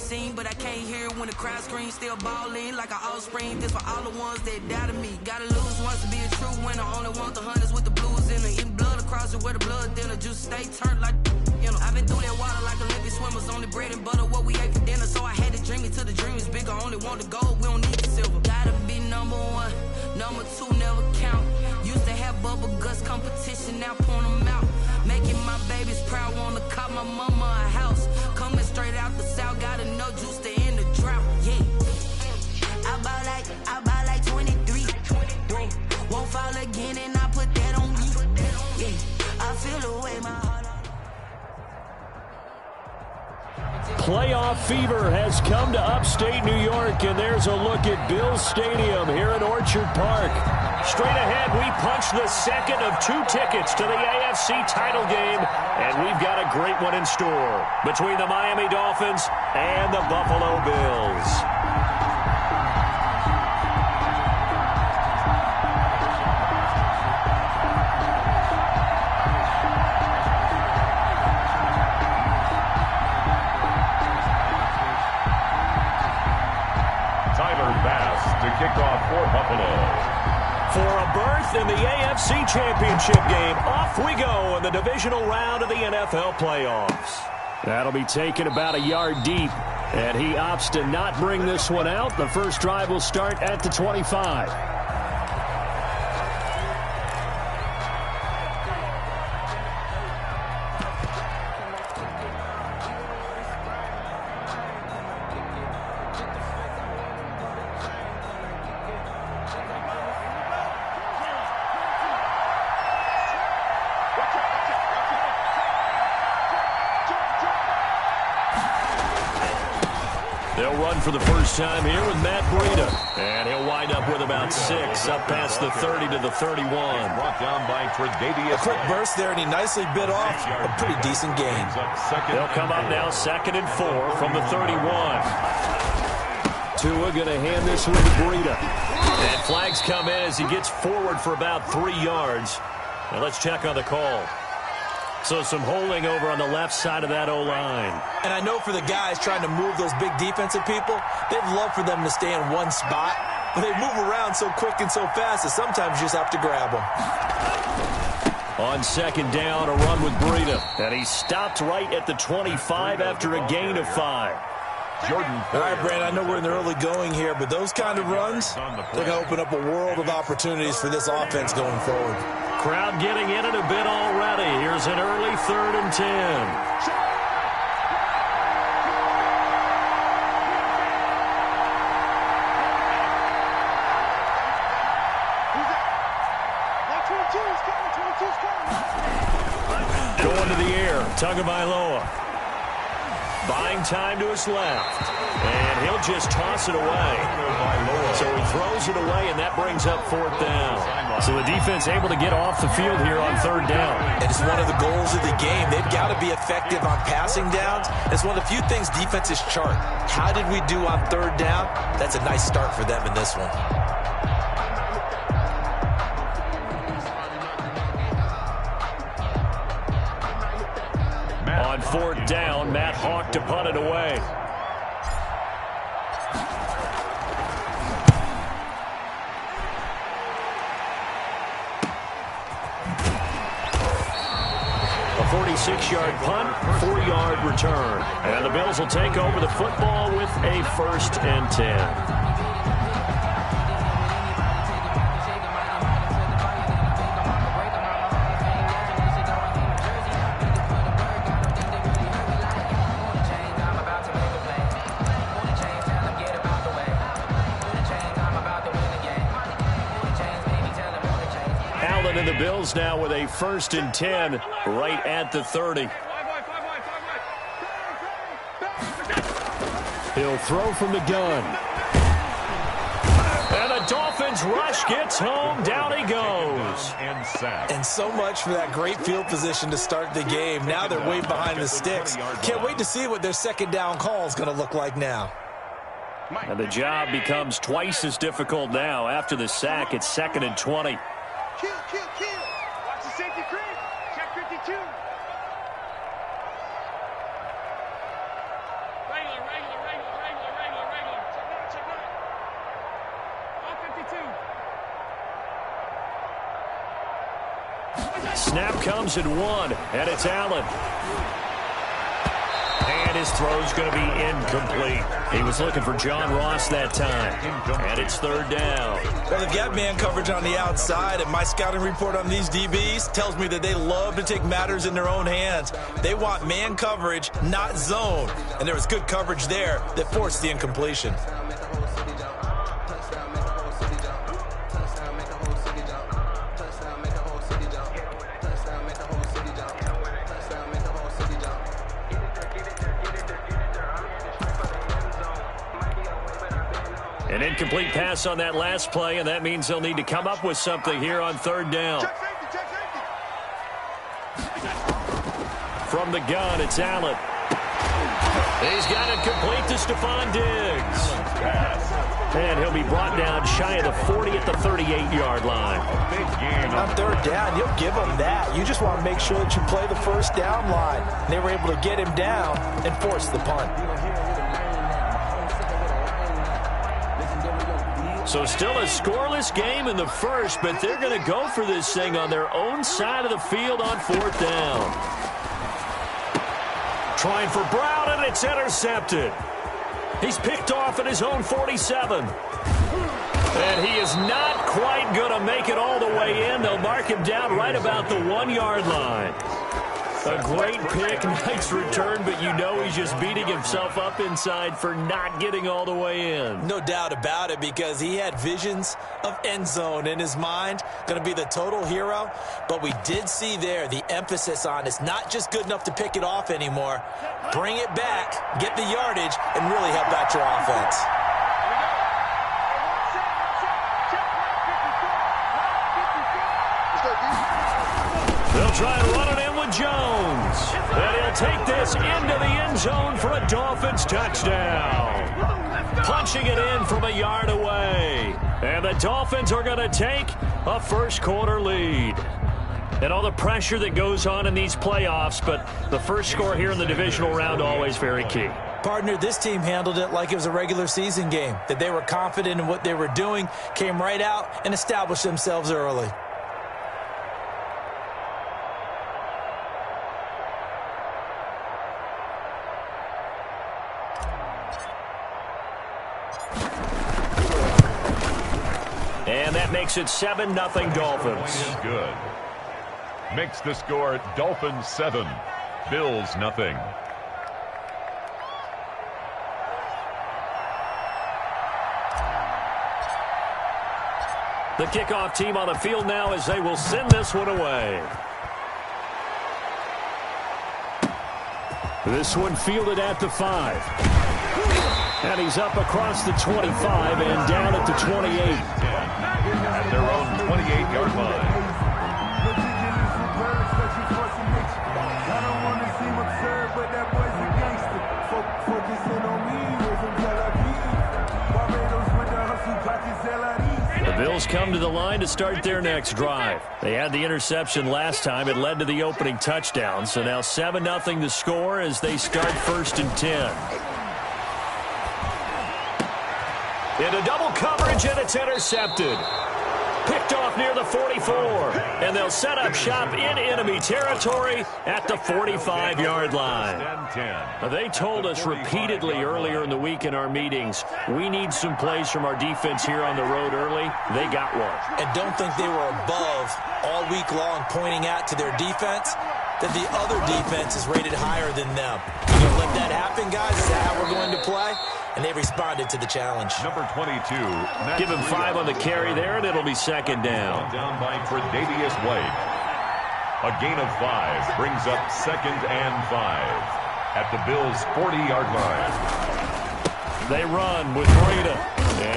scene, but I can't hear it when the crowd screams. Still ballin' like an offspring. This for all the ones that doubted me. Gotta lose once to be a true winner. Only want the hunters with the blues in it. Eating blood across it where the blood dinner. Juice stay turned like, you know. I've been through that water like Olympic swimmers. Only bread and butter what we ate for dinner. So I had to dream it till the dream is bigger. Only want the gold, we don't need the silver. Gotta be number one, number two never count. Used to have bubble guts competition, now point them out. Making my babies proud, wanna cop my mama a house. Coming straight out the south, gotta know juice to end the drought. Yeah, I buy like 23. Won't fall again, and I put that on me. Yeah, I feel the way my heart. Playoff fever has come to upstate New York, and there's a look at Bills Stadium here at Orchard Park. Straight ahead, we punch the second of 2 tickets to the AFC title game, and we've got a great one in store between the Miami Dolphins and the Buffalo Bills. Kick off for Buffalo. For a berth in the AFC Championship game, off we go in the divisional round of the NFL playoffs. That'll be taken about a yard deep, and he opts to not bring this one out. The first drive will start at the 25. They'll run for the first time here with Matt Breida. And he'll wind up with about 6 up past the 30 to the 31. Brought down by Tre'Davious. A quick burst there, and he nicely bit off a pretty decent game. They'll come up now 2nd and 4 from the 31. Tua going to hand this one to Breida. And flags come in as he gets forward for about 3 yards. Now let's check on the call. So some holding over on the left side of that O-line. And I know for the guys trying to move those big defensive people, they'd love for them to stay in one spot. But they move around so quick and so fast that sometimes you just have to grab them. On 2nd down, a run with Breida. And he stopped right at the 25 after a gain of 5. Jordan. All right, Brandon, I know we're in the early going here, but those kind of runs, they're going to open up a world of opportunities for this offense going forward. Crowd getting in it a bit already. Here's an early 3rd and 10. Going to the air, Tagovailoa. Buying time to his left. And he'll just toss it away. So he throws it away, and that brings up 4th down. So the defense able to get off the field here on 3rd down. And it's one of the goals of the game. They've got to be effective on passing downs. It's one of the few things defenses chart. How did we do on 3rd down? That's a nice start for them in this one. On 4th down, Matt Hawk to punt it away. A 46-yard punt, 4-yard return. And the Bills will take over the football with a 1st and 10. And the Bills now with a 1st and 10 right at the 30. He'll throw from the gun. And the Dolphins rush gets home. Down he goes. And so much for that great field position to start the game. Now they're way behind the sticks. Can't wait to see what their 2nd down call is going to look like now. And the job becomes twice as difficult now after the sack. It's 2nd and 20. Kill. Watch the safety creep. Check 52. Regular. Snap comes at 1, and it's Allen. And his throw's going to be incomplete. He was looking for John Ross that time. And it's 3rd down. Well, they've got man coverage on the outside, and my scouting report on these DBs tells me that they love to take matters in their own hands. They want man coverage, not zone. And there was good coverage there that forced the incompletion. An incomplete pass on that last play, and that means they'll need to come up with something here on 3rd down. From the gun, it's Allen. He's got it complete to Stephon Diggs. And he'll be brought down shy of the 40 at the 38-yard line. On 3rd down, you'll give them that. You just want to make sure that you play the first down line. They were able to get him down and force the punt. So still a scoreless game in the first, but they're going to go for this thing on their own side of the field on 4th down. Trying for Brown, and it's intercepted. He's picked off at his own 47. And he is not quite going to make it all the way in. They'll mark him down right about the 1-yard line. A great pick, nice return, but you know he's just beating himself up inside for not getting all the way in. No doubt about it, because he had visions of end zone in his mind. Going to be the total hero. But we did see there the emphasis on it's not just good enough to pick it off anymore. Bring it back, get the yardage, and really help out your offense. They'll try and run it in with Jones. And he'll take this into the end zone for a Dolphins touchdown. Punching it in from a yard away. And the Dolphins are going to take a first-quarter lead. And all the pressure that goes on in these playoffs, but the first score here in the divisional round always very key. Partner, this team handled it like it was a regular season game, that they were confident in what they were doing, came right out and established themselves early. And that makes it 7-0 Dolphins. Good. Makes the score Dolphins 7, Bills nothing. The kickoff team on the field now as they will send this one away. This one fielded at the 5. And he's up across the 25 and down at the 28. At their own 28-yard line. The Bills come to the line to start their next drive. They had the interception last time. It led to the opening touchdown. So now 7-0 the score as they start 1st and 10. Into double coverage, and it's intercepted. Picked off near the 44. And they'll set up shop in enemy territory at the 45-yard line. They told us repeatedly earlier in the week in our meetings, we need some plays from our defense here on the road early. They got one. And don't think they were above all week long pointing out to their defense that the other defense is rated higher than them. You gonna let that happen, guys? Is that how we're going to play? And they responded to the challenge. Number 22. Give him 5 on the carry there, and it'll be 2nd down. Down by Tre'Davious White. A gain of 5 brings up 2nd and 5 at the Bills' 40-yard line. They run with Breida,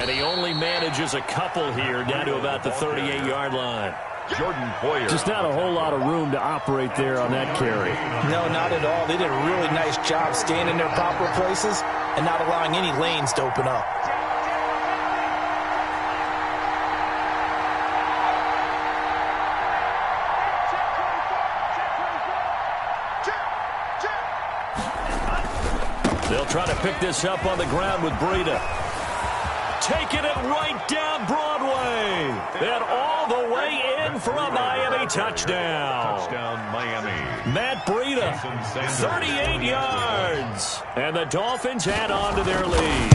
and he only manages a couple here down to about the 38-yard line. Jordan Poyer. Just not a whole lot of room to operate there on that carry. No, not at all. They did a really nice job staying in their proper places and not allowing any lanes to open up. They'll try to pick this up on the ground with Breida. taking it right down Broadway. And all the way in for a Miami touchdown. Touchdown, Miami. Matt Breida, 38 yards. And the Dolphins add on to their lead.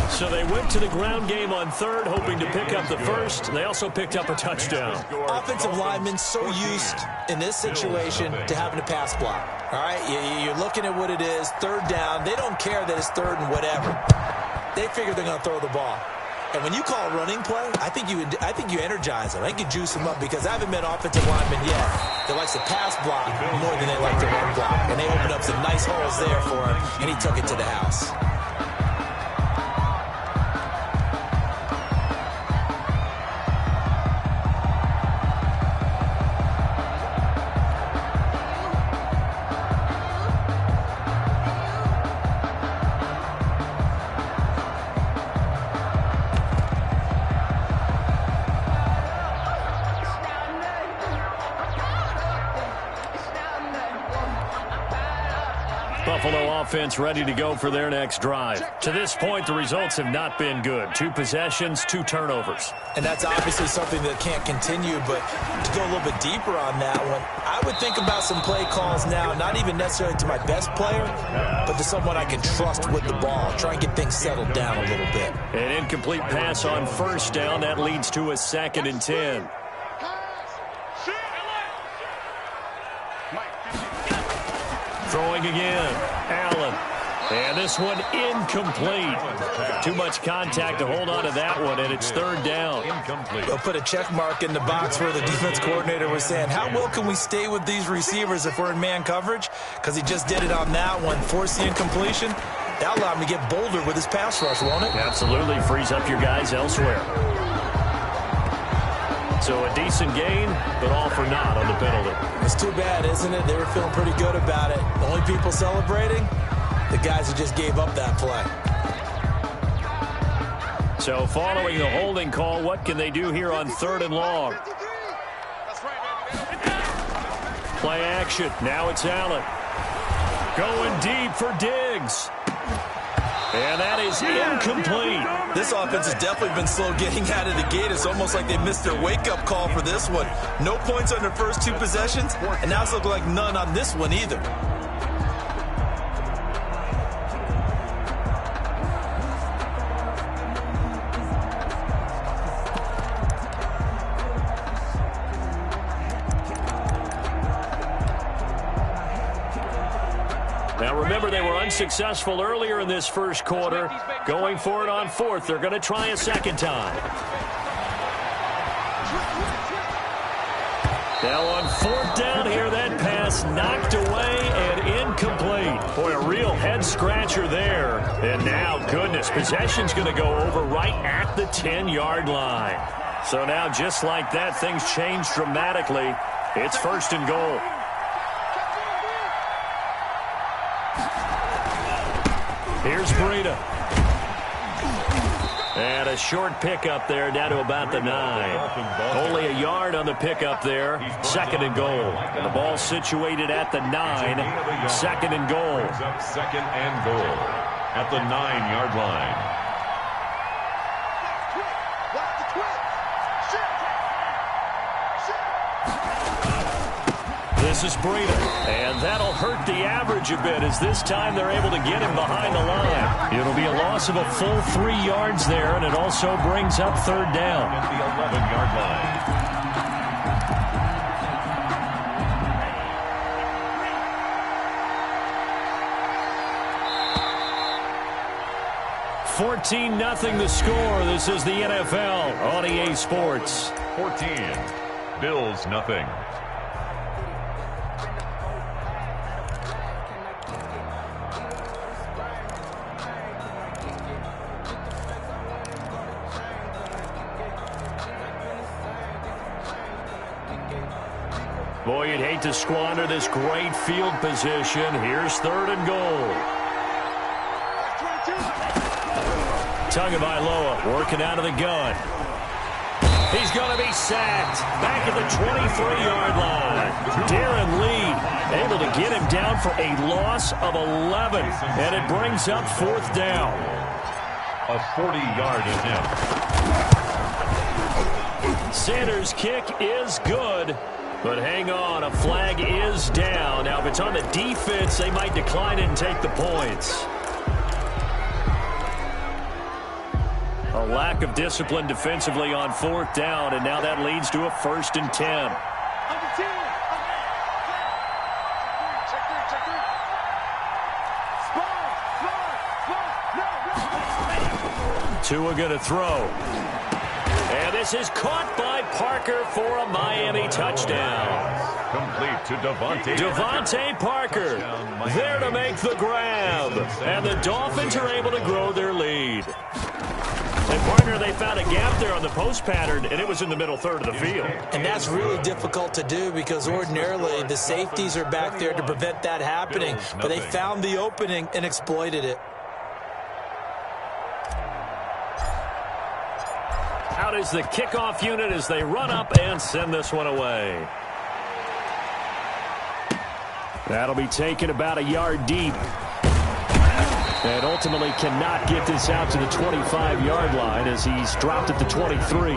So they went to the ground game on third, hoping to pick up the first. They also picked up a touchdown. Offensive linemen so used in this situation to having to pass block. All right, you're looking at what it is, third down. They don't care that it's third and whatever. They figure they're going to throw the ball. And when you call a running play, I think you energize them. I think you juice them up because I haven't met offensive linemen yet that likes to pass block more than they like to run block. And they opened up some nice holes there for him, and he took it to the house. Buffalo offense ready to go for their next drive. To this point, the results have not been good. 2 possessions, 2 turnovers. And that's obviously something that can't continue, but to go a little bit deeper on that one, I would think about some play calls now, not even necessarily to my best player, but to someone I can trust with the ball. Try and get things settled down a little bit. An incomplete pass on first down. That leads to a 2nd and 10. Throwing again, Allen. And this one incomplete. Too much contact to hold on to that one, and it's 3rd down. They'll put a check mark in the box where the defense coordinator was saying, how well can we stay with these receivers if we're in man coverage? Because he just did it on that one, forced the incompletion. That'll allow him to get bolder with his pass rush, won't it? Absolutely, frees up your guys elsewhere. So a decent gain, but all for naught on the penalty. It's too bad, isn't it? They were feeling pretty good about it. The only people celebrating, the guys who just gave up that play. So following the holding call, what can they do here on 3rd and long? Play action. Now it's Allen. Going deep for Diggs. And that is incomplete. This offense has definitely been slow getting out of the gate. It's almost like they missed their wake-up call for this one. No points on their first 2 possessions, and now it's looking like none on this one either. Now remember, they were unsuccessful earlier in this first quarter. Going for it on 4th. They're going to try a 2nd time. Now on 4th down here, that pass knocked away and incomplete. Boy, a real head-scratcher there. And now, goodness, possession's going to go over right at the 10-yard line. So now, just like that, things change dramatically. It's 1st and goal. Here's Breida. And a short pickup there down to about the 9. Only a yard on the pickup there. 2nd and goal. And the ball situated at the 9. 2nd and goal. 2nd and goal at the 9-yard line. This is Breida, and that'll hurt the average a bit as this time they're able to get him behind the line. It'll be a loss of a full 3 yards there, and it also brings up 3rd down. At the 11-yard line. 14-0 the score. This is the NFL on EA Sports. 14, Bills nothing. Boy, you'd hate to squander this great field position. Here's 3rd and goal. Tagovailoa working out of the gun. He's going to be sacked. Back at the 23-yard line. Darren Lee able to get him down for a loss of 11. And it brings up 4th down. A 40-yard attempt. Sanders' kick is good. But hang on, a flag is down. Now, if it's on the defense, they might decline it and take the points. A lack of discipline defensively on 4th down, and now that leads to a 1st and 10. Tua going to throw. And this is caught by Parker for a Miami touchdown. Complete to Devontae Parker there to make the grab. And the Dolphins are able to grow their lead. And, partner, they found a gap there on the post pattern, and it was in the middle third of the field. And that's really difficult to do because ordinarily the safeties are back there to prevent that happening. But they found the opening and exploited it. Out is the kickoff unit as they run up and send this one away. That'll be taken about a yard deep. And ultimately cannot get this out to the 25-yard line as he's dropped at the 23.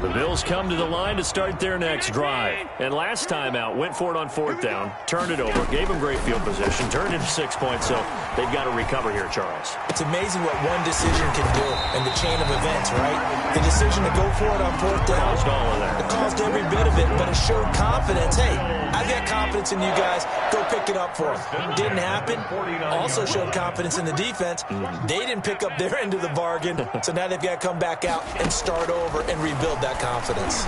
The Bills come to the line to start their next drive. And last time out, went for it on 4th down, turned it over, gave them great field position, turned it to 6 points, so they've got to recover here, Charles. It's amazing what one decision can do in the chain of events, right? The decision to go for it on 4th down, Caused all of that. It caused every bit of it, but it showed confidence. Hey, I've got confidence in you guys. Go pick it up for them. Didn't happen. Also showed confidence in the defense. They didn't pick up their end of the bargain, so now they've got to come back out and start over and rebuild that confidence.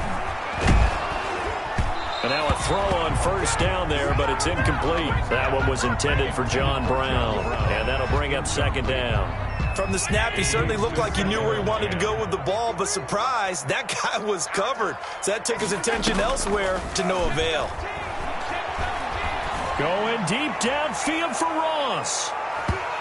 And now a throw on 1st down there, but it's incomplete. That one was intended for John Brown, and that'll bring up 2nd down. From the snap, he certainly looked like he knew where he wanted to go with the ball, but surprise, that guy was covered. So that took his attention elsewhere to no avail. Going deep downfield for Ross.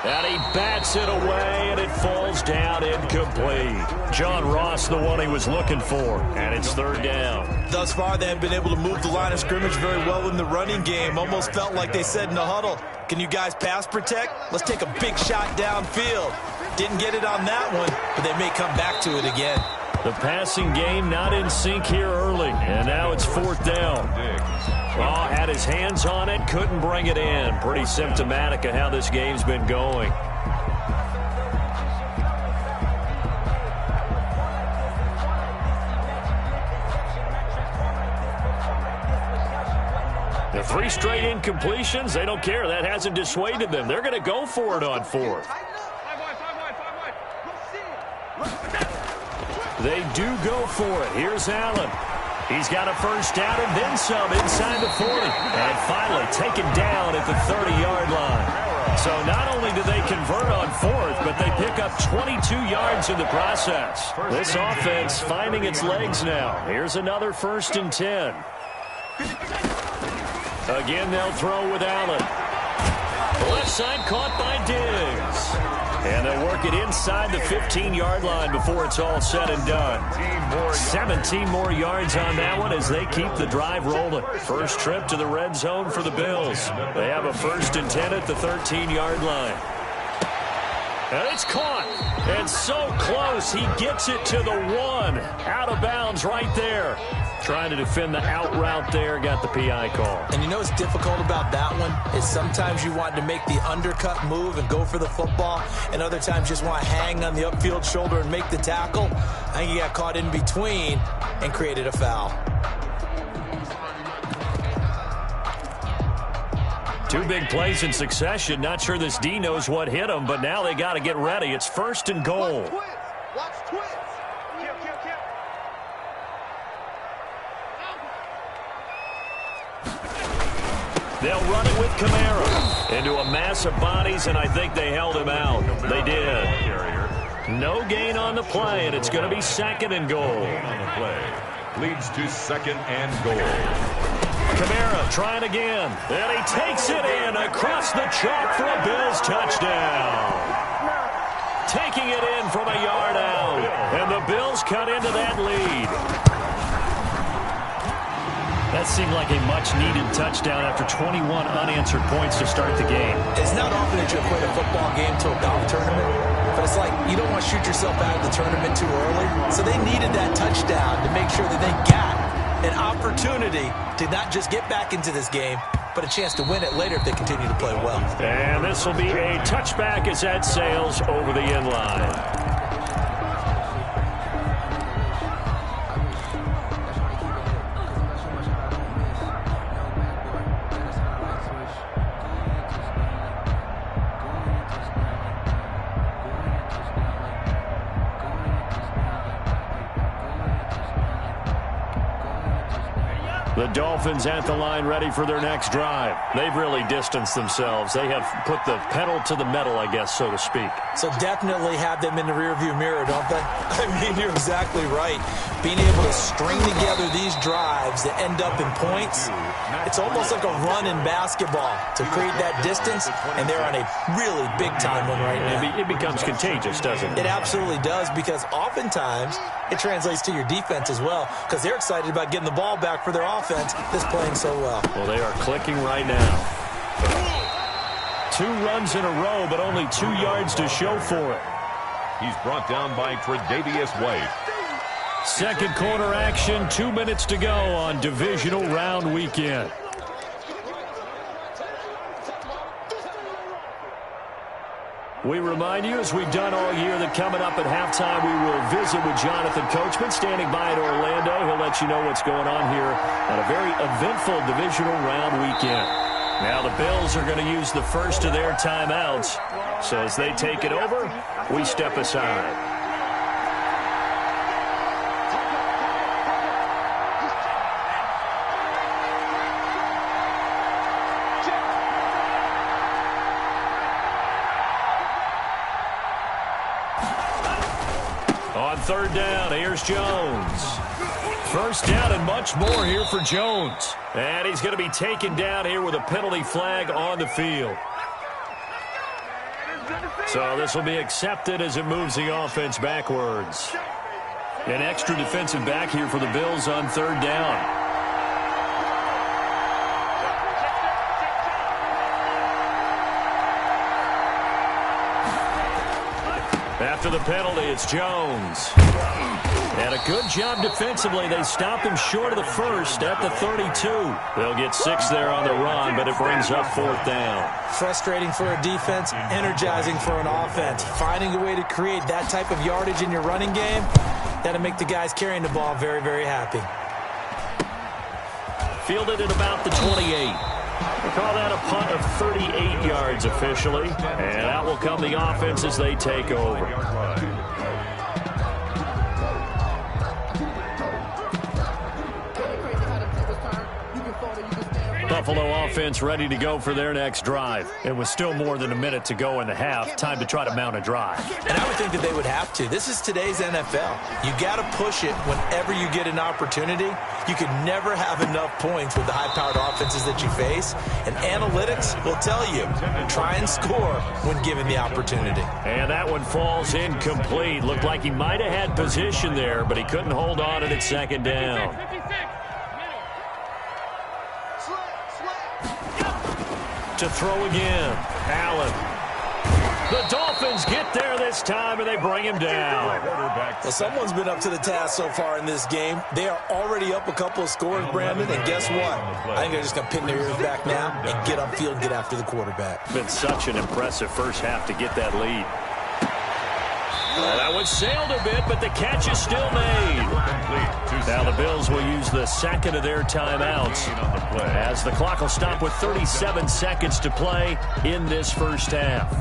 And he bats it away, and it falls down incomplete. John Ross, the one he was looking for, and it's 3rd down. Thus far, they have been able to move the line of scrimmage very well in the running game. Almost felt like they said in the huddle, can you guys pass protect? Let's take a big shot downfield. Didn't get it on that one, but they may come back to it again. The passing game not in sync here early, and now it's 4th down. Oh, had his hands on it, couldn't bring it in. Pretty symptomatic of how this game's been going. The 3 straight incompletions, they don't care. That hasn't dissuaded them. They're going to go for it on 4th. They do go for it. Here's Allen. He's got a 1st down and then some inside the 40. And finally taken down at the 30-yard line. So not only do they convert on 4th, but they pick up 22 yards in the process. This offense finding its legs now. Here's another 1st and 10. Again, they'll throw with Allen. Left side caught by Diggs. And they'll work it inside the 15-yard line before it's all said and done. 17 more yards on that one as they keep the drive rolling. First trip to the red zone for the Bills. They have a 1st and 10 at the 13-yard line. And it's caught. And so close, he gets it to the 1. Out of bounds right there. Trying to defend the out route there, got the PI call. And you know what's difficult about that one is sometimes you want to make the undercut move and go for the football, and other times you just want to hang on the upfield shoulder and make the tackle. I think he got caught in between and created a foul. 2 big plays in succession. Not sure this D knows what hit him, but now they got to get ready. It's 1st and goal. Watch twins. They'll run it with Kamara into a mass of bodies, and I think they held him out. They did. No gain on the play, and it's going to be 2nd and goal. On the play leads to 2nd and goal. Kamara trying again, and he takes it in across the chalk for a Bills touchdown. Taking it in from a yard out, and the Bills cut into that lead. That seemed like a much-needed touchdown after 21 unanswered points to start the game. It's not often that you equate a football game to a golf tournament, but it's like you don't want to shoot yourself out of the tournament too early. So they needed that touchdown to make sure that they got an opportunity to not just get back into this game, but a chance to win it later if they continue to play well. And this will be a touchback as that sails over the end line. The Dolphins at the line ready for their next drive. They've really distanced themselves. They have put the pedal to the metal, I guess, so to speak. So definitely have them in the rearview mirror, don't they? I mean, you're exactly right. Being able to string together these drives that end up in points, it's almost like a run in basketball to create that distance, and they're on a really big-time one right now. It becomes contagious, doesn't it? It absolutely does, because oftentimes it translates to your defense as well, because they're excited about getting the ball back for their offense that's playing so well. Well, they are clicking right now. 2 runs in a row, but only 2 yards to show for it. He's brought down by Tre'Davious White. Second quarter action, 2 minutes to go on divisional round weekend. We remind you, as we've done all year, that coming up at halftime, we will visit with Jonathan Coachman, standing by in Orlando. He'll let you know what's going on here on a very eventful divisional round weekend. Now the Bills are going to use the first of their timeouts. So as they take it over, we step aside. On third down, here's Jones. First down and much more here for Jones. And he's going to be taken down here with a penalty flag on the field. So this will be accepted as it moves the offense backwards. An extra defensive back here for the Bills on third down. After the penalty, it's Jones. And a good job defensively. They stopped him short of the first at the 32. They'll get 6 there on the run, but it brings up fourth down. Frustrating for a defense, energizing for an offense. Finding a way to create that type of yardage in your running game, that'll make the guys carrying the ball very, very happy. Fielded at about the 28. We'll call that a punt of 38 yards officially. And out will come the offense as they take over. Buffalo offense ready to go for their next drive. It was still more than a minute to go in the half. Time to try to mount a drive. And I would think that they would have to. This is today's NFL. You got to push it whenever you get an opportunity. You can never have enough points with the high-powered offenses that you face. And analytics will tell you, try and score when given the opportunity. And that one falls incomplete. Looked like he might have had position there, but he couldn't hold on at second down. To throw again, Allen. The Dolphins get there this time, and they bring him down. Well, someone's been up to the task so far in this game. They are already up a couple of scores, Brandon, and guess what? I think they're just going to pin their ears back now and get upfield and get after the quarterback. Been such an impressive first half to get that lead. That one sailed a bit, but the catch is still made. Now the Bills will use the second of their timeouts as the clock will stop with 37 seconds to play in this first half.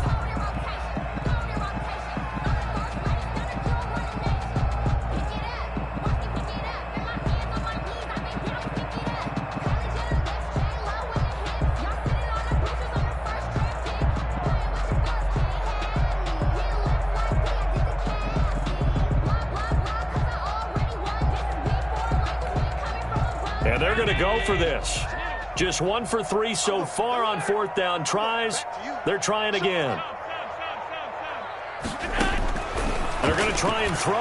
And they're going to go for this. Just 1 for 3 so far on fourth down tries. They're trying again. They're going to try and throw.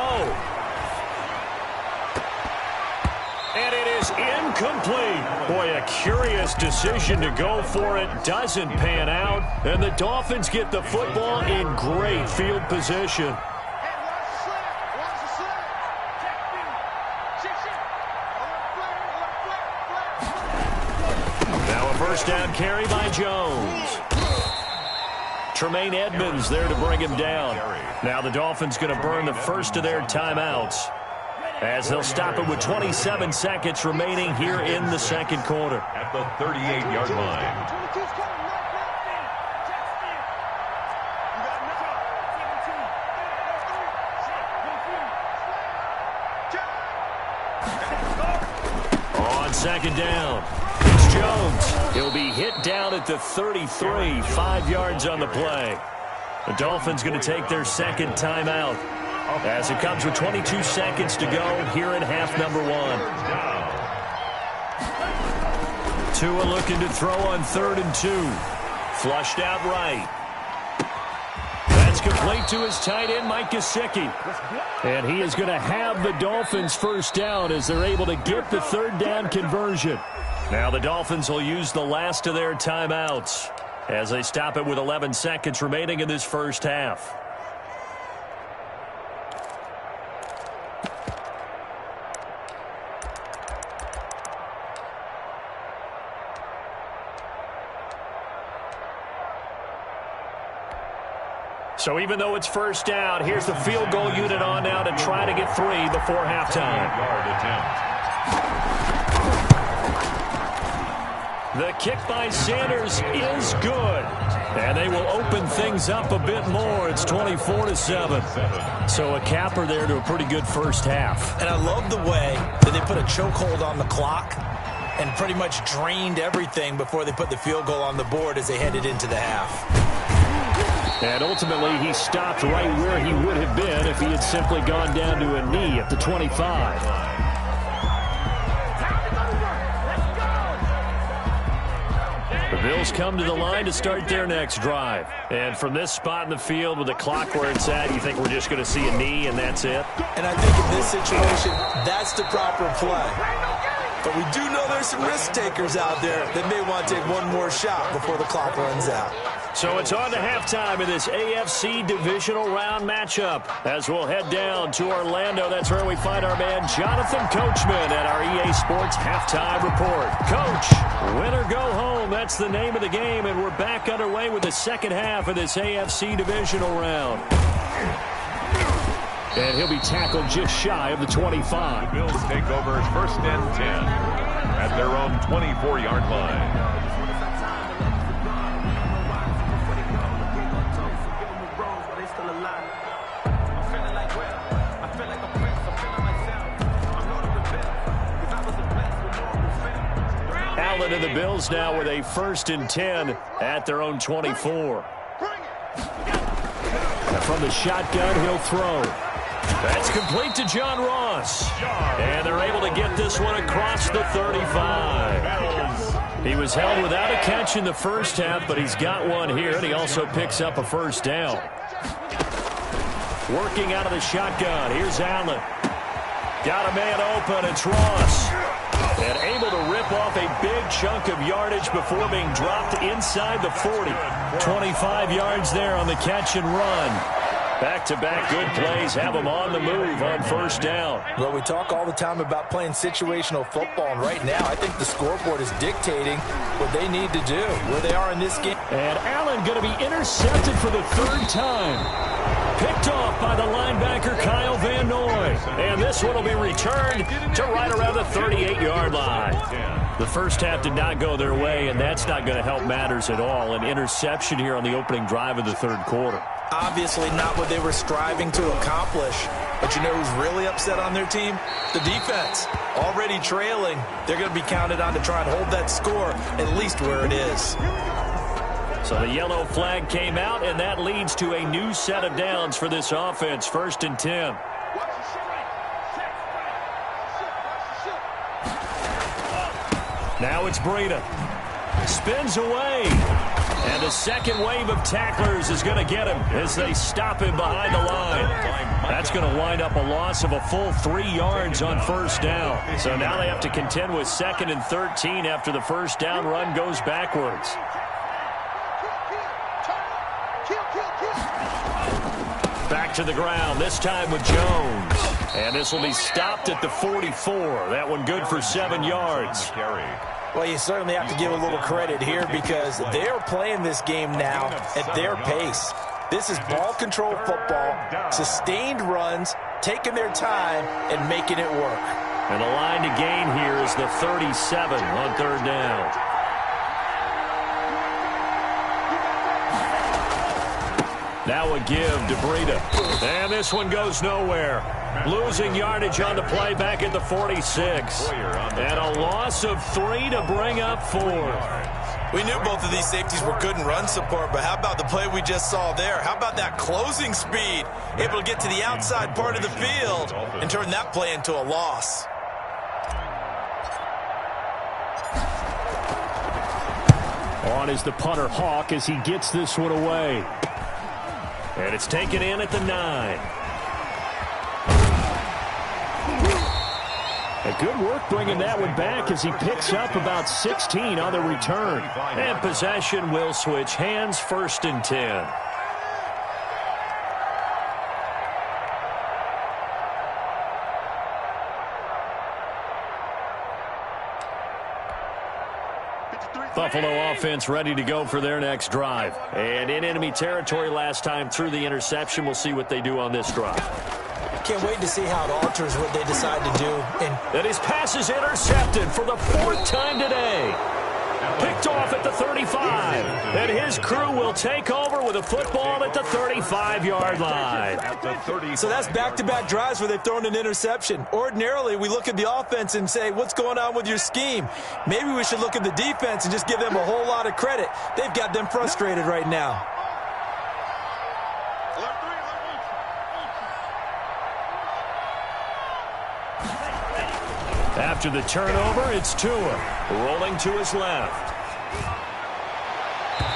And it is is incomplete. Boy, a curious decision to go for it. Doesn't pan out. And the Dolphins get the football in great field position. Now a first down carry by Jones. Tremaine Edmonds there to bring him down. Now the Dolphins going to burn the first of their timeouts, as they'll stop it with 27 seconds remaining here in the second quarter. At the 38-yard line. On second down, it's Jones. He'll be hit down at the 33, 5 yards on the play. The Dolphins going to take their second timeout, as it comes with 22 seconds to go here in half number one. Tua looking to throw on 3rd and 2. Flushed out right. That's complete to his tight end, Mike Gesicki. And he is going to have the Dolphins first down as they're able to get the third down conversion. Now the Dolphins will use the last of their timeouts as they stop it with 11 seconds remaining in this first half. So even though it's first down, here's the field goal unit on now to try to get 3 before halftime. The kick by Sanders is good, and they will open things up a bit more. It's 24-7. So a capper there to a pretty good first half. And I love the way that they put a chokehold on the clock and pretty much drained everything before they put the field goal on the board as they headed into the half. And ultimately, he stopped right where he would have been if he had simply gone down to a knee at the 25. The Bills come to the line to start their next drive. And from this spot in the field with the clock where it's at, you think we're just going to see a knee and that's it? And I think in this situation, that's the proper play. But we do know there's some risk takers out there that may want to take one more shot before the clock runs out. So it's on to halftime in this AFC divisional round matchup as we'll head down to Orlando. That's where we find our man Jonathan Coachman at our EA Sports Halftime Report. Coach, win or go home, that's the name of the game, and we're back underway with the second half of this AFC divisional round. And he'll be tackled just shy of the 25. The Bills take over first and 10 at their own 24-yard line. Allen and the Bills now with a first and 10 at their own 24. And from the shotgun, he'll throw. That's complete to John Ross. And they're able to get this one across the 35. He was held without a catch in the first half, but he's got one here, and he also picks up a first down. Working out of the shotgun, here's Allen. Got a man open, it's Ross. And able to rip off a big chunk of yardage before being dropped inside the 40. 25 yards there on the catch and run. Back-to-back good plays have them on the move on first down. Well, we talk all the time about playing situational football, and right now I think the scoreboard is dictating what they need to do, where they are in this game. And Allen going to be intercepted for the third time. Picked off by the linebacker Kyle Van Noy. And this one will be returned to right around the 38-yard line. The first half did not go their way, and that's not going to help matters at all. An interception here on the opening drive of the third quarter. Obviously not what they were striving to accomplish. But you know who's really upset on their team? The defense. Already trailing. They're going to be counted on to try and hold that score at least where it is. So the yellow flag came out, and that leads to a new set of downs for this offense. First and 10. Now it's Breida. Spins away. And the second wave of tacklers is going to get him as they stop him behind the line. That's going to wind up a loss of a full 3 yards on first down. So now they have to contend with 2nd and 13 after the first down run goes backwards. Back to the ground, this time with Jones. And this will be stopped at the 44. That one good for 7 yards. Well, you certainly have to give a little credit here because they're playing this game now at their pace. This is ball control football, sustained runs, taking their time, and making it work. And the line to gain here is the 37 on 3rd down. Now a give to Breida. And this one goes nowhere. Losing yardage on the play back at the 46. And a loss of 3 to bring up 4. We knew both of these safeties were good in run support, but how about the play we just saw there? How about that closing speed? Able to get to the outside part of the field and turn that play into a loss. On is the punter Hawk as he gets this one away. And it's taken in at the 9. A good work bringing that one back as he picks up about 16 on the return. And possession will switch hands, 1st and 10. Buffalo offense ready to go for their next drive. And in enemy territory last time through the interception. We'll see what they do on this drive. Can't wait to see how it alters what they decide to do. And his pass is intercepted for the 4th time today. Picked off at the 35. And his crew will take over with a football at the 35-yard line. So that's back-to-back drives where they've thrown an interception. Ordinarily, we look at the offense and say, what's going on with your scheme? Maybe we should look at the defense and just give them a whole lot of credit. They've got them frustrated right now. After the turnover, it's Tua, rolling to his left.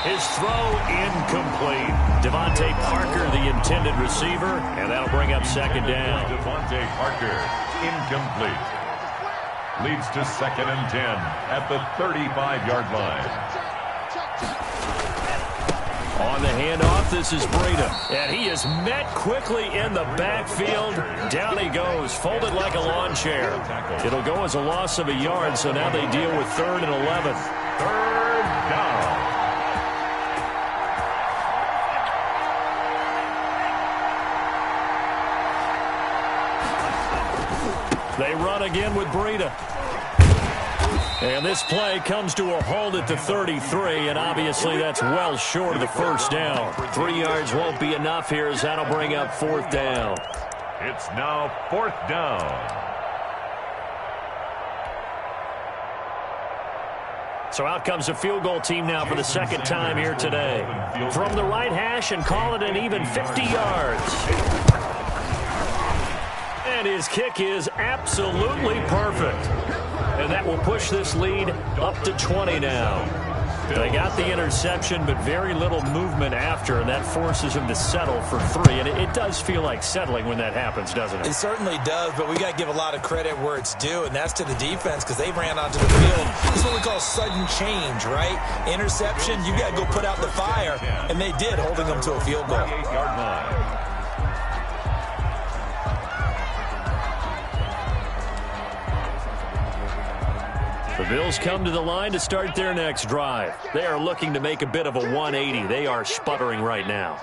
His throw incomplete. Devontae Parker, the intended receiver, and that'll bring up 2nd down. Devontae Parker, incomplete. Leads to 2nd and 10 at the 35-yard line. On the handoff, this is Breida. And he is met quickly in the backfield. Down he goes, folded like a lawn chair. It'll go as a loss of a yard, so now they deal with 3rd and 11. 3rd down. They run again with Breida. And this play comes to a halt at the 33, and obviously that's well short of the 1st down. 3 yards won't be enough here as that'll bring up 4th down. It's now 4th down. So out comes a field goal team now for the 2nd time here today. From the right hash and call it an even 50 yards. And his kick is absolutely perfect. And that will push this lead up to 20 now. They got the interception, but very little movement after, and that forces him to settle for 3. And it does feel like settling when that happens, doesn't it? It certainly does, but we got to give a lot of credit where it's due, and that's to the defense because they ran onto the field. This is what we call sudden change, right? Interception, you got to go put out the fire, and they did, holding them to a field goal. 28-yard line. The Bills come to the line to start their next drive. They are looking to make a bit of a 180. They are sputtering right now.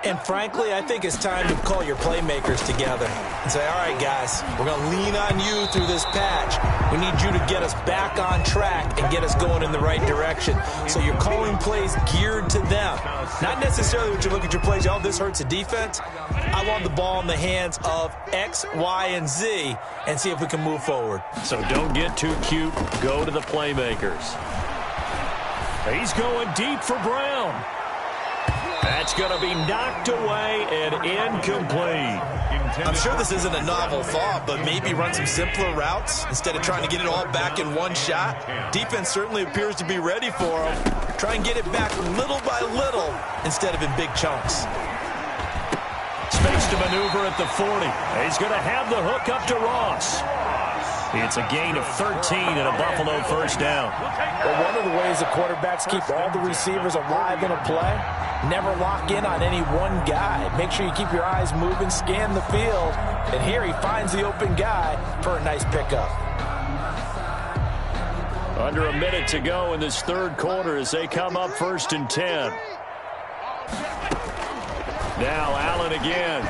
And frankly, I think it's time to call your playmakers together and say, all right, guys, we're going to lean on you through this patch. We need you to get us back on track and get us going in the right direction. So you're calling plays geared to them. Not necessarily when you look at your plays, oh, this hurts the defense. I want the ball in the hands of X, Y, and Z and see if we can move forward. So don't get too cute. Go to the playmakers. He's going deep for Brown. That's going to be knocked away and incomplete. I'm sure this isn't a novel thought, but maybe run some simpler routes instead of trying to get it all back in one shot. Defense certainly appears to be ready for him. Try and get it back little by little instead of in big chunks. Space to maneuver at the 40. He's going to have the hook up to Ross. It's a gain of 13 and a Buffalo first down. Well, one of the ways the quarterbacks keep all the receivers alive in a play, never lock in on any one guy. Make sure you keep your eyes moving, scan the field, and here he finds the open guy for a nice pickup. Under a minute to go in this third quarter as they come up 1st and 10. Now Allen again.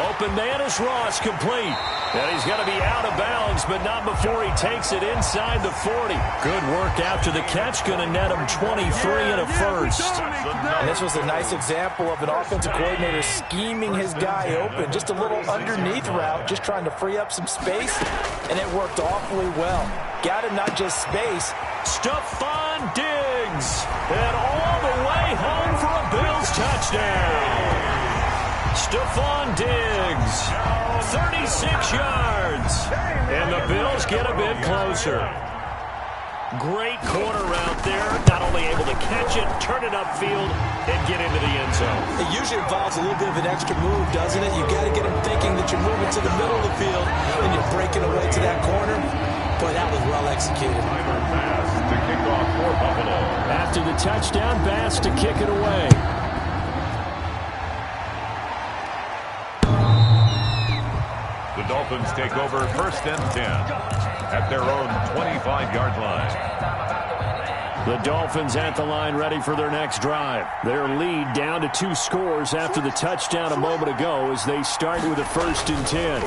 Open man is Ross, complete. And he's going to be out of bounds, but not before he takes it inside the 40. Good work after the catch, going to net him 23 and a first. And this was a nice example of an offensive coordinator scheming his guy open. Just a little underneath route, just trying to free up some space, and it worked awfully well. Got him not just space. Stephon Diggs, and all the way home for a Bills touchdown. Stephon Diggs, 36 yards, and the Bills get a bit closer. Great corner route there, not only able to catch it, turn it upfield, and get into the end zone. It usually involves a little bit of an extra move, doesn't it? You got to get him thinking that you're moving to the middle of the field, and you're breaking away to that corner. Boy, that was well executed. Bass to kick off for Buffalo. After the touchdown, Bass to kick it away. The Dolphins take over 1st and 10 at their own 25-yard line. The Dolphins at the line ready for their next drive. Their lead down to 2 scores after the touchdown a moment ago as they start with a 1st and 10.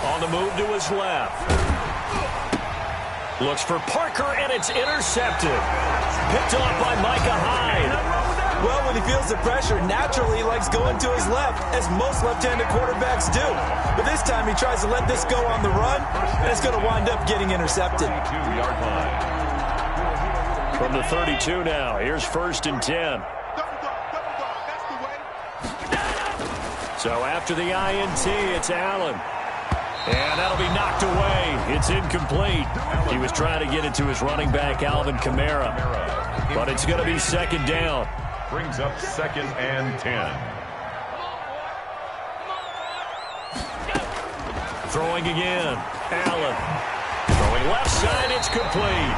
On the move to his left. Looks for Parker, and it's intercepted. Picked off by Micah Hyde. Well, when he feels the pressure, naturally he likes going to his left, as most left-handed quarterbacks do. But this time he tries to let this go on the run, and it's going to wind up getting intercepted. 32-yard line. From the 32 now, here's 1st and 10. So after the INT, it's Allen. And that'll be knocked away. It's incomplete. He was trying to get it to his running back, Alvin Kamara. But it's going to be 2nd down. Brings up 2nd and 10. Throwing again. Allen. Throwing left side, it's complete.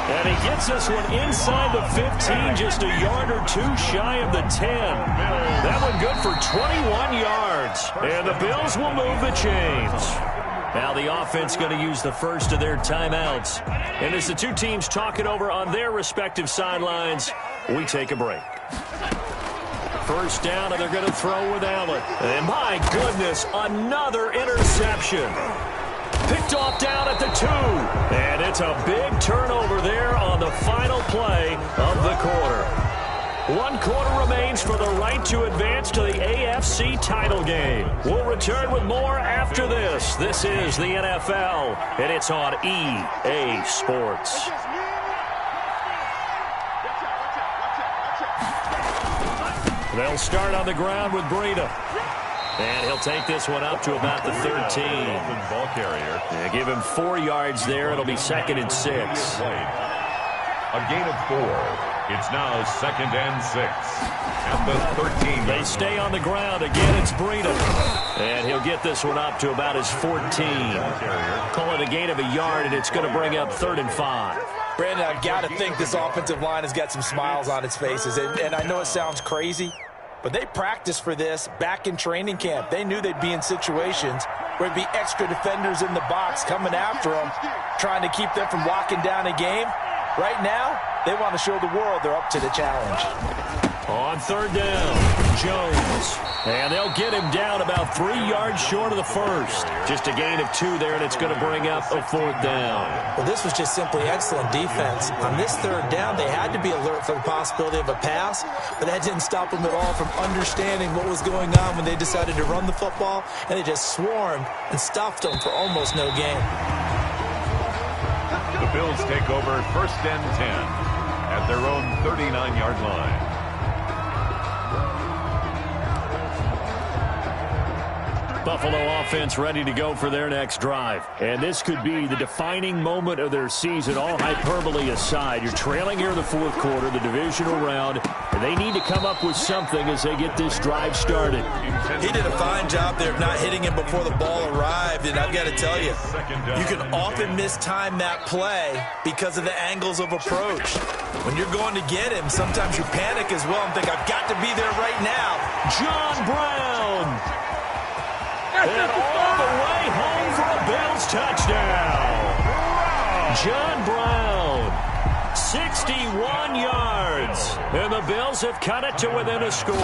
And he gets this one inside the 15, just a yard or 2 shy of the 10. That one good for 21 yards. And the Bills will move the chains. Now the offense going to use the first of their timeouts. And as the two teams talk it over on their respective sidelines, we take a break. 1st down, and they're going to throw with Allen. And my goodness, another interception. Picked off down at the 2. And it's a big turnover there on the final play of the quarter. 1 quarter remains for the right to advance to the AFC title game. We'll return with more after this. This is the NFL, and it's on EA Sports. They'll start on the ground with Breida. And he'll take this one up to about the 13. Ball carrier. Yeah, give him 4 yards there. It'll be 2nd and 6. A gain of 4. It's now 2nd and 6 at the 13. They stay on the ground. Again, it's Breida. And he'll get this one up to about his 14. Call it a gain of a yard, and it's going to bring up 3rd and 5. Brandon, I've got to think this offensive line has got some smiles on its faces. And I know it sounds crazy, but they practiced for this back in training camp. They knew they'd be in situations where there'd be extra defenders in the box coming after them, trying to keep them from locking down a game. Right now, they want to show the world they're up to the challenge. On 3rd down, Jones. And they'll get him down about 3 yards short of the first. Just a gain of 2 there, and it's going to bring up a 4th down. Well, this was just simply excellent defense. On this 3rd down, they had to be alert for the possibility of a pass, but that didn't stop them at all from understanding what was going on when they decided to run the football, and they just swarmed and stuffed them for almost no gain. The Bills take over 1st and 10 at their own 39-yard line. Buffalo offense ready to go for their next drive. And this could be the defining moment of their season, all hyperbole aside. You're trailing here in the fourth quarter, the divisional round, and they need to come up with something as they get this drive started. He did a fine job there of not hitting him before the ball arrived, and I've got to tell you, you can often mistime that play because of the angles of approach. When you're going to get him, sometimes you panic as well and think, I've got to be there right now. John Brown. And all the way home for a Bills touchdown. John Brown, 61 yards. And the Bills have cut it to within a score.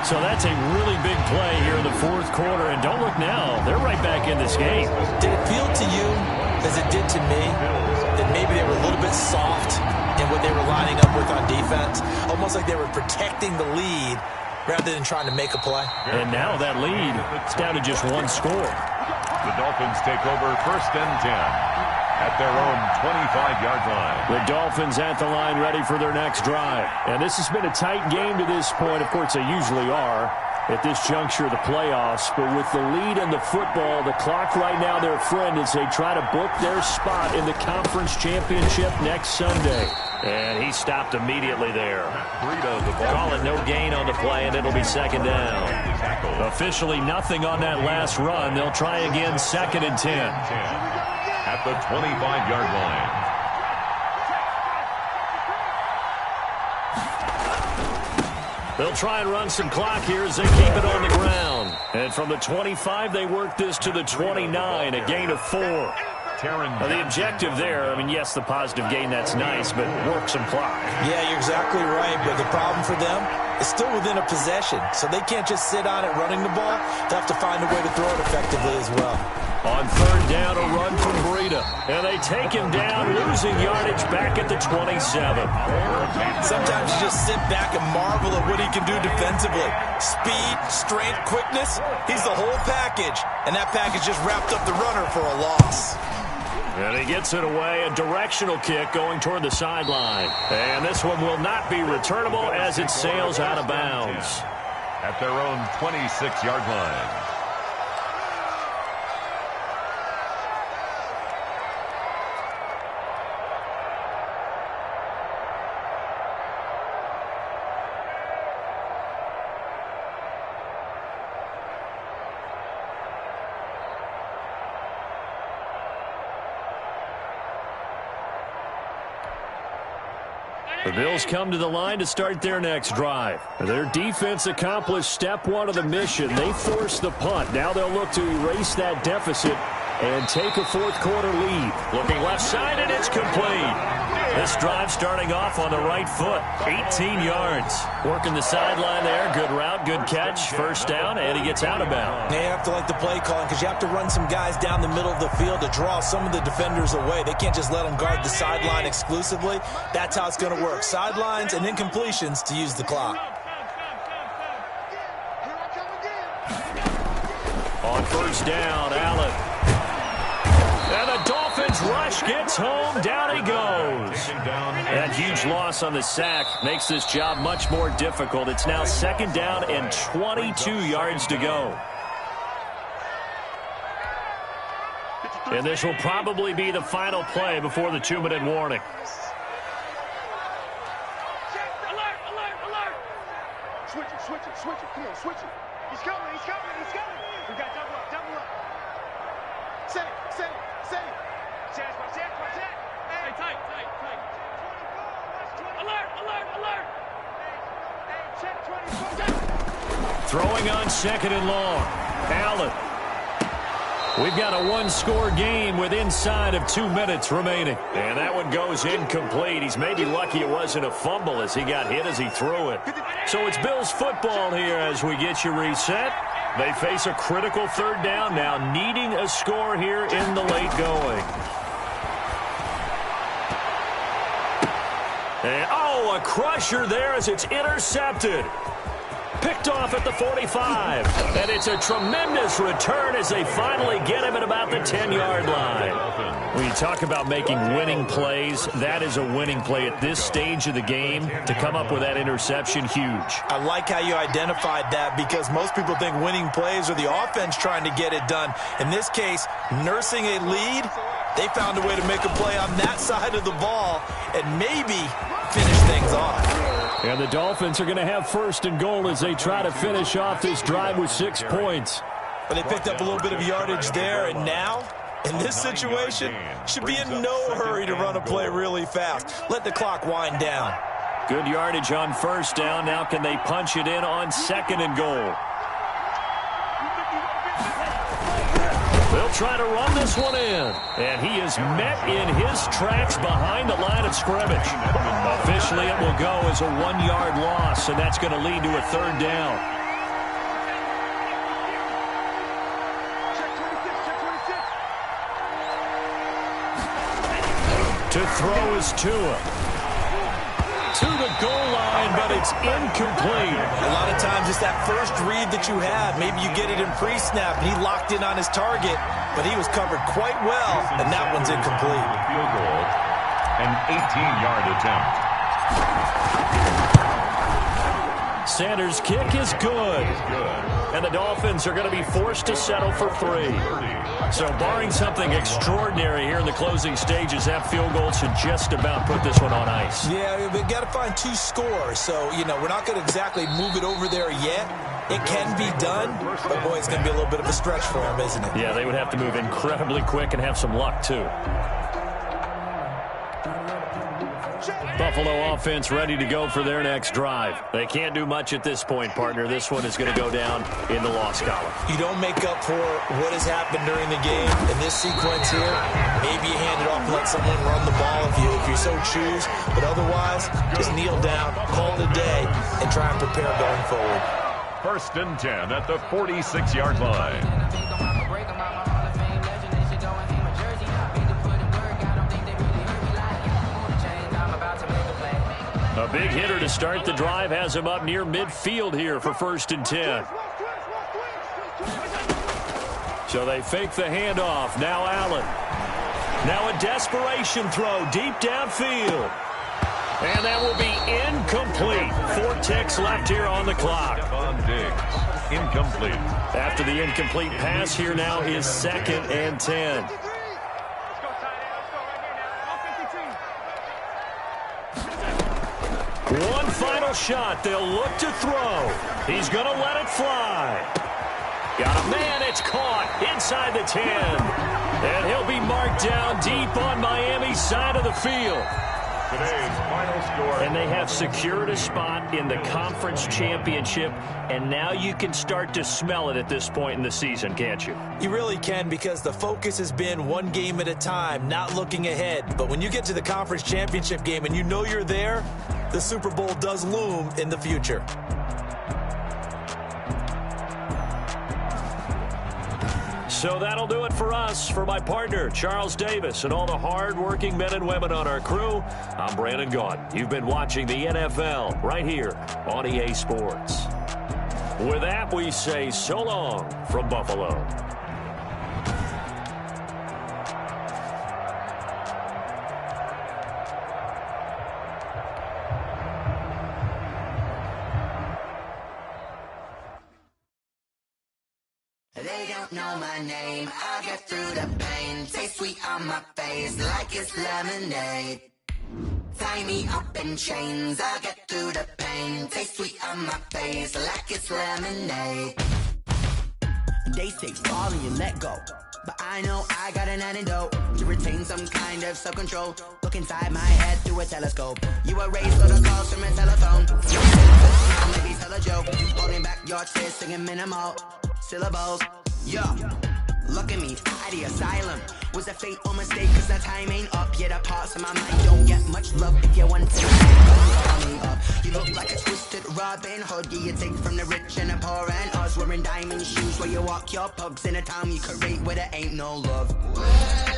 So that's a really big play here in the fourth quarter. And don't look now, they're right back in this game. Did it feel to you, as it did to me, that maybe they were a little bit soft in what they were lining up with on defense? Almost like they were protecting the lead rather than trying to make a play. And now that lead, it's down to just one score. The Dolphins take over 1st and 10 at their own 25-yard line. The Dolphins at the line ready for their next drive. And this has been a tight game to this point. Of course, they usually are at this juncture of the playoffs. But with the lead in the football, the clock right now their friend as they try to book their spot in the conference championship next Sunday. And he stopped immediately there. Call it no gain on the play, and it'll be 2nd down. Officially nothing on that last run. They'll try again 2nd and 10. At the 25-yard line. They'll try and run some clock here as they keep it on the ground. And from the 25, they work this to the 29, a gain of 4. Now, the objective there, I mean, yes, the positive gain, that's nice, but work some clock. Yeah, you're exactly right, but the problem for them is still within a possession, so they can't just sit on it running the ball. They have to find a way to throw it effectively as well. On 3rd down, a run from Breida, and they take him down, losing yardage back at the 27. Sometimes you just sit back and marvel at what he can do defensively. Speed, strength, quickness, he's the whole package, and that package just wrapped up the runner for a loss. And he gets it away, a directional kick going toward the sideline. And this one will not be returnable as it sails out of bounds. At their own 26-yard line. The Bills come to the line to start their next drive. Their defense accomplished step 1 of the mission. They forced the punt. Now they'll look to erase that deficit and take a fourth quarter lead. Looking left side, and it's complete. This drive starting off on the right foot. 18 yards. Working the sideline there. Good route, good catch. First down, and he gets out of bounds. They have to like the play calling because you have to run some guys down the middle of the field to draw some of the defenders away. They can't just let them guard the sideline exclusively. That's how it's going to work. Sidelines and then completions to use the clock. On first down, Allen. And the Dolphins rush gets home. Down he goes. That huge loss on the sack makes this job much more difficult. It's now 2nd down and 22 yards to go. And this will probably be the final play before the 2-minute warning. Switch it. Come on, switch it. He's coming. We got double up. Set it. Chance. Hey, tight. Alert. Hey, check 24. Throwing on 2nd and long. Allen. We've got a one-score game with inside of 2 minutes remaining. And that one goes incomplete. He's maybe lucky it wasn't a fumble as he got hit as he threw it. So it's Bills football here as we get you reset. They face a critical 3rd down now, needing a score here in the late going. And, a crusher there as it's intercepted. Picked off at the 45. And it's a tremendous return as they finally get him at about the 10-yard line. When you talk about making winning plays, that is a winning play at this stage of the game. To come up with that interception, huge. I like how you identified that because most people think winning plays are the offense trying to get it done. In this case, nursing a lead, they found a way to make a play on that side of the ball and maybe finish things off. And the Dolphins are going to have first and goal as they try to finish off this drive with 6 points. But they picked up a little bit of yardage there, and now, in this situation, should be in no hurry to run a play really fast. Let the clock wind down. Good yardage on first down. Now can they punch it in on second and goal? They'll try to run this one in. And he is met in his tracks behind the line of scrimmage. Officially, it will go as a 1-yard loss, and that's going to lead to a third down. To throw is Tua. To the goal line, but it's incomplete. A lot of times it's that first read that you have. Maybe you get it in pre-snap, and he locked in on his target, but he was covered quite well, and that one's incomplete. Field goal, an 18-yard attempt. Sanders' kick is good. And the Dolphins are going to be forced to settle for 3. So barring something extraordinary here in the closing stages, that field goal should just about put this one on ice. Yeah, we've got to find 2 scores. So, we're not going to exactly move it over there yet. It can be done, but boy, it's going to be a little bit of a stretch for them, isn't it? Yeah, they would have to move incredibly quick and have some luck, too. Buffalo offense ready to go for their next drive. They can't do much at this point, partner. This one is going to go down in the loss column. You don't make up for what has happened during the game in this sequence here. Maybe you hand it off and let someone run the ball if you so choose. But otherwise, just kneel down, call it a day, and try and prepare going forward. First and 10 at the 46-yard line. A big hitter to start the drive has him up near midfield here for first and 10. So they fake the handoff. Now Allen. Now a desperation throw deep downfield. And that will be incomplete. 4 ticks left here on the clock. Incomplete. After the incomplete pass, here now is second and 10. One final shot. They'll look to throw. He's going to let it fly. Got a man. It's caught inside the 10. And he'll be marked down deep on Miami's side of the field. Today's final score. And they have secured a spot in the conference championship, and now you can start to smell it at this point in the season, can't you? You really can, because the focus has been one game at a time, not looking ahead. But when you get to the conference championship game and you know you're there, the Super Bowl does loom in the future. So that'll do it for us. For my partner, Charles Davis, and all the hard-working men and women on our crew, I'm Brandon Gaudin. You've been watching the NFL right here on EA Sports. With that, we say so long from Buffalo. They don't know my name, I get through the pain. Taste sweet on my face like it's lemonade. Tie me up in chains, I get through the pain. Taste sweet on my face like it's lemonade. They say fall and you let go, but I know I got an antidote to retain some kind of self-control. Look inside my head through a telescope. You erase all the calls from a telephone. Maybe tell a joke, holding back your tears, singing minimal syllables. Yo, look at me, at the asylum. Was a fate or mistake, cause the time ain't up. Yet the parts of my mind don't get much love. If you want to call me up, you look like a twisted Robin Hood. Yeah, you take from the rich and the poor and us. Wearing diamond shoes where you walk your pugs in a town you create where there ain't no love. Where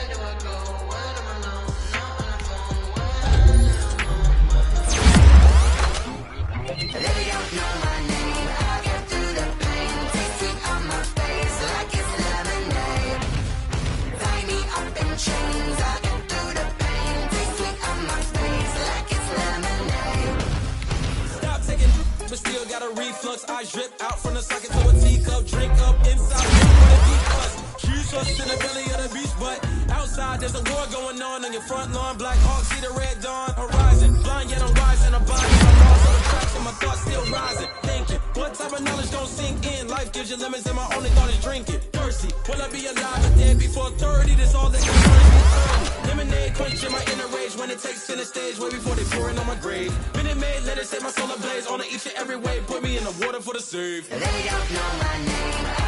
do I go? When am I alone? Not on the phone. They don't know my name. slugs. I drip out from the socket to a teacup. Drink up inside. Jesus in the belly of the beast, but outside there's a war going on your front lawn. Black Hawk, see the red dawn horizon. Blind yet I'm rising. I'm buying my laws of attraction. My thoughts still rising. Thinking, what type of knowledge don't sink in? Life gives you lemons and my only thought is drinking. Thirsty, will I be alive or dead before 30? That's all that concerns me early. Lemonade, quenching my inner rage when it takes center stage. Way before they pour it on my grave. Minute Maid, let it set my soul ablaze. On each and every way, put me in the water for the save. They don't know my name.